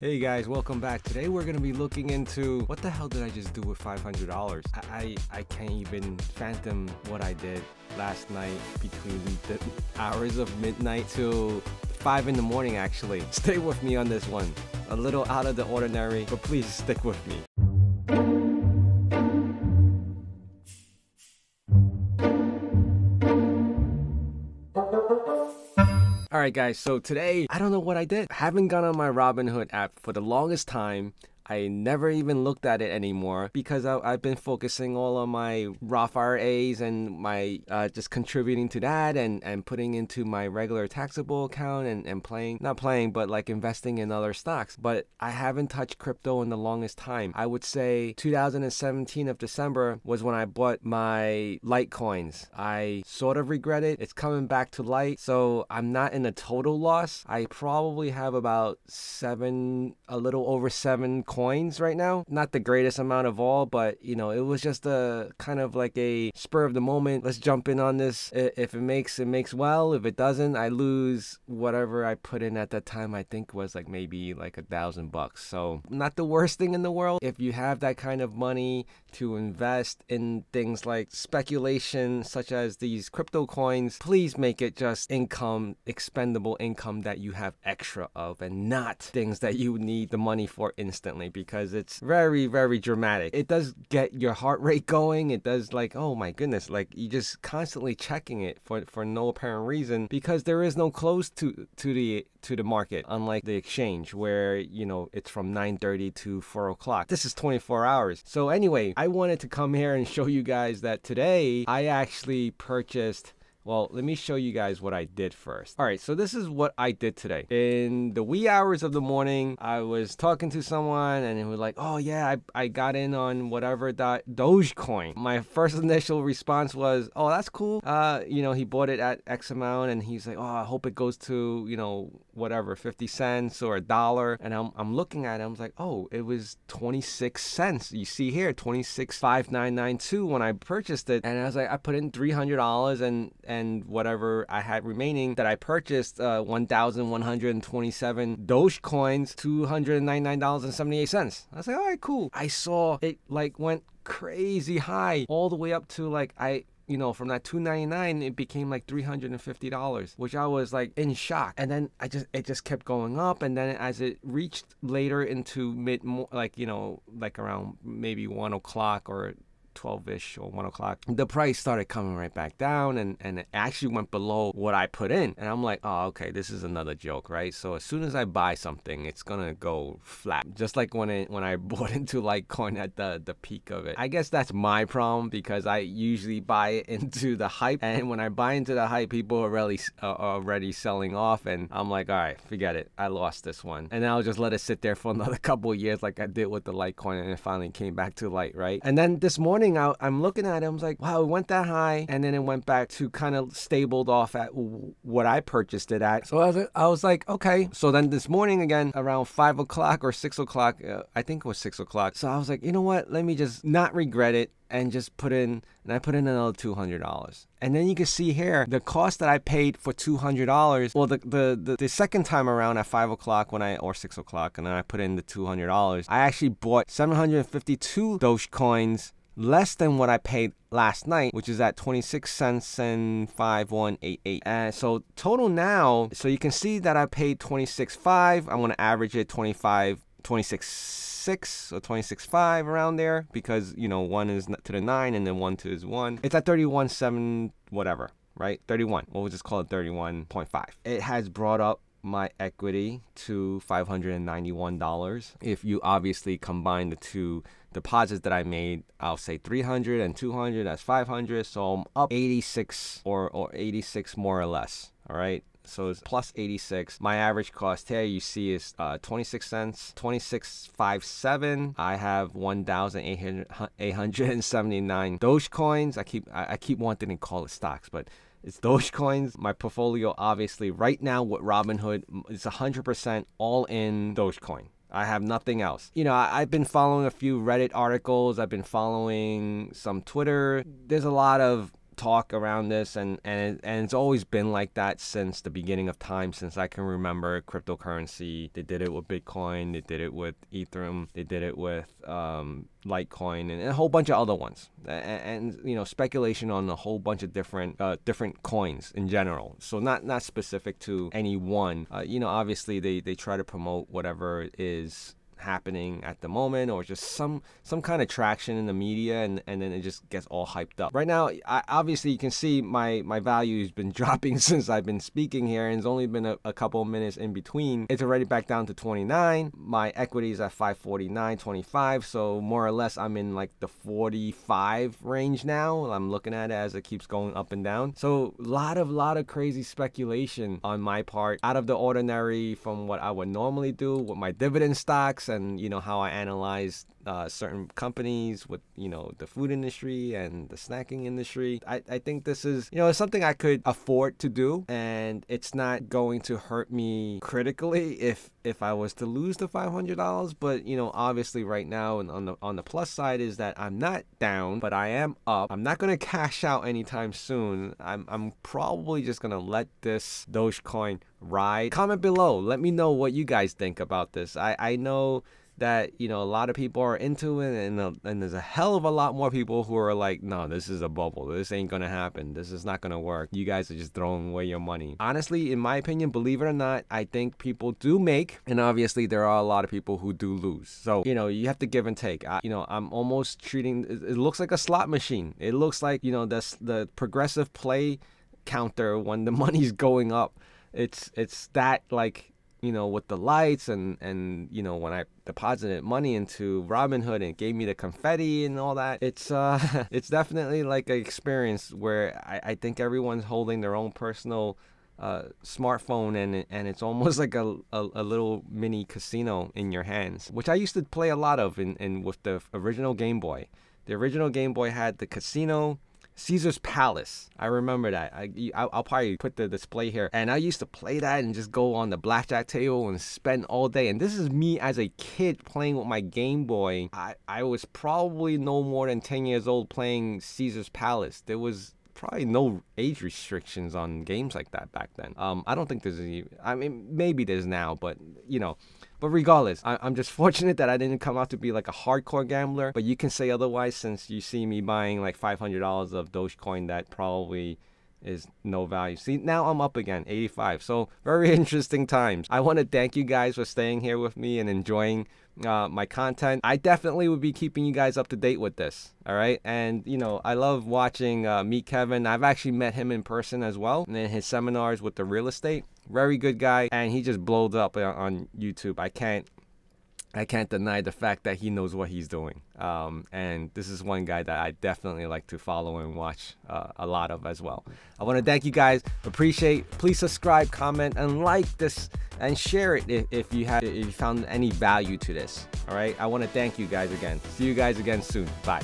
Hey guys, welcome back. Today we're going to be looking into what the hell did I just do with $500? I can't even fathom what I did last night between the hours of midnight to 5 in the morning actually. Stay with me on this one. A little out of the ordinary, but please stick with me. Alright guys, so today, I don't know what I did. I haven't gone on my Robinhood app for the longest time. I never even looked at it anymore because I've been focusing all on my Roth IRAs and my just contributing to that and putting into my regular taxable account and playing, not playing, but like investing in other stocks. But I haven't touched crypto in the longest time. I would say 2017 of December was when I bought my Litecoins. I sort of regret it. It's coming back to light, so I'm not in a total loss. I probably have about a little over 7 coins right now. Not the greatest amount of all, but you know, it was just a kind of like a spur of the moment. Let's jump in on this. If it makes, it makes well. If it doesn't, I lose whatever I put in at that time. I think was like maybe like $1,000. So not the worst thing in the world. If you have that kind of money to invest in things like speculation, such as these crypto coins, please make it just income, expendable income that you have extra of, and not things that you need the money for instantly, because it's very, very dramatic. It does get your heart rate going. It does, like, oh my goodness, like you just constantly checking it for no apparent reason, because there is no close to the market, unlike the exchange where, you know, it's from 9:30 to 4 o'clock. This is 24 hours. So anyway, I wanted to come here and show you guys that today I actually purchased. Well, let me show you guys what I did first. All right, so this is what I did today. In the wee hours of the morning, I was talking to someone and it was like, oh yeah, I got in on whatever Dogecoin. My first initial response was, oh, that's cool. You know, he bought it at X amount and he's like, oh, I hope it goes to, you know, whatever, 50 cents or $1. And I'm looking at it, I was like, oh, it was 26 cents. You see here, 26.5992 when I purchased it. And I was like, I put in $300 and whatever I had remaining that I purchased, 1,127 Dogecoins, $299.78. I was like, all right, cool. I saw it like went crazy high all the way up to like you know, from that $299, it became like $350, which I was like in shock. And then it just kept going up. And then as it reached later into like, you know, like around maybe 1 o'clock or 12-ish or 1 o'clock, the price started coming right back down, and it actually went below what I put in. And I'm like, oh, okay, this is another joke, right? So as soon as I buy something, it's gonna go flat, just like when I bought into Litecoin at the peak of it. I guess that's my problem, because I usually buy it into the hype, and when I buy into the hype, people are already selling off, and I'm like, all right, forget it, I lost this one. And then I'll just let it sit there for another couple of years like I did with the Litecoin, and it finally came back to light, right? And then this morning I'm looking at it, I was like, wow, it went that high, and then it went back to kind of stabled off at what I purchased it at. So I was like, okay. So then this morning again, around 5 o'clock or 6 o'clock, I think it was 6 o'clock. So I was like, you know what? Let me just not regret it and just put in, and I put in another $200. And then you can see here the cost that I paid for $200. Well, the second time around at 5 o'clock or 6 o'clock, and then I put in the $200. I actually bought 752 Dogecoins, less than what I paid last night, which is at 26 cents and 5188. And so total now, so you can see that I paid 26.5. I'm going to average it 26.6 or 26.5 around there, because, you know, 1 is to the 9 and then 1 to is 1. It's at 31.7 whatever, right? 31. We'll just call it 31.5. It has brought up my equity to $591. If you obviously combine the two deposits that I made, I'll say 300 and 200, that's 500. So I'm up 86 or 86 more or less. All right. So it's plus 86. My average cost here, you see, is 26 cents, 26.57. I have 1,879 Dogecoins. I keep wanting to call it stocks, but it's Dogecoins. My portfolio, obviously, right now with Robinhood, is 100% all in Dogecoin. I have nothing else. You know, I've been following a few Reddit articles. I've been following some Twitter. There's a lot of talk around this, and it's always been like that since the beginning of time, since I can remember cryptocurrency. They did it with Bitcoin, they did it with Ethereum, they did it with Litecoin, and a whole bunch of other ones, and you know, speculation on a whole bunch of different coins in general. So not specific to any one. You know, obviously they try to promote whatever is happening at the moment, or just some kind of traction in the media, and then it just gets all hyped up. Right now, obviously you can see my value has been dropping since I've been speaking here, and it's only been a couple of minutes in between. It's already back down to 29. My equity is at 549.25, so more or less I'm in like the 45 range now. I'm looking at it as it keeps going up and down. So a lot of crazy speculation on my part, out of the ordinary from what I would normally do with my dividend stocks, and you know how I analyze certain companies with, you know, the food industry and the snacking industry. I think this is, you know, it's something I could afford to do, and it's not going to hurt me critically if I was to lose the $500. But you know, obviously right now, and on the plus side is that I'm not down, but I am up. I'm not going to cash out anytime soon. I'm probably just going to let this Dogecoin ride. Comment below, let me know what you guys think about this. I know that, you know, a lot of people are into it, and there's a hell of a lot more people who are like, no, this is a bubble, this ain't gonna happen, this is not gonna work, you guys are just throwing away your money. Honestly, in my opinion, believe it or not, I think people do make, and obviously there are a lot of people who do lose. So, you know, you have to give and take. You know, I'm almost treating it looks like a slot machine. It looks like, you know, the progressive play counter when the money's going up. It's that, like, you know, with the lights, and you know, when I deposited money into Robinhood and it gave me the confetti and all that, it's it's definitely like an experience where I think everyone's holding their own personal smartphone, and it's almost like a little mini casino in your hands, which I used to play a lot of in with the original Game Boy. The original Game Boy had the casino, Caesar's Palace. I remember that. I'll probably put the display here. And I used to play that and just go on the blackjack table and spend all day. And this is me as a kid playing with my Game Boy. I was probably no more than 10 years old playing Caesar's Palace. There was probably no age restrictions on games like that back then. I don't think there's any, I mean, maybe there's now, but you know. But regardless, I'm just fortunate that I didn't come out to be like a hardcore gambler. But you can say otherwise, since you see me buying like $500 of Dogecoin that probably is no value. See, now I'm up again, 85. So very interesting times. I want to thank you guys for staying here with me and enjoying my content. I definitely would be keeping you guys up to date with this. All right. And, you know, I love watching Meet Kevin. I've actually met him in person as well, and in his seminars with the real estate. Very good guy, and he just blows up on YouTube. I can't deny the fact that he knows what he's doing. And this is one guy that I definitely like to follow and watch a lot of as well. I want to thank you guys. Appreciate. Please subscribe, comment, and like this, and share it if you found any value to this. All right. I want to thank you guys again. See you guys again soon. Bye.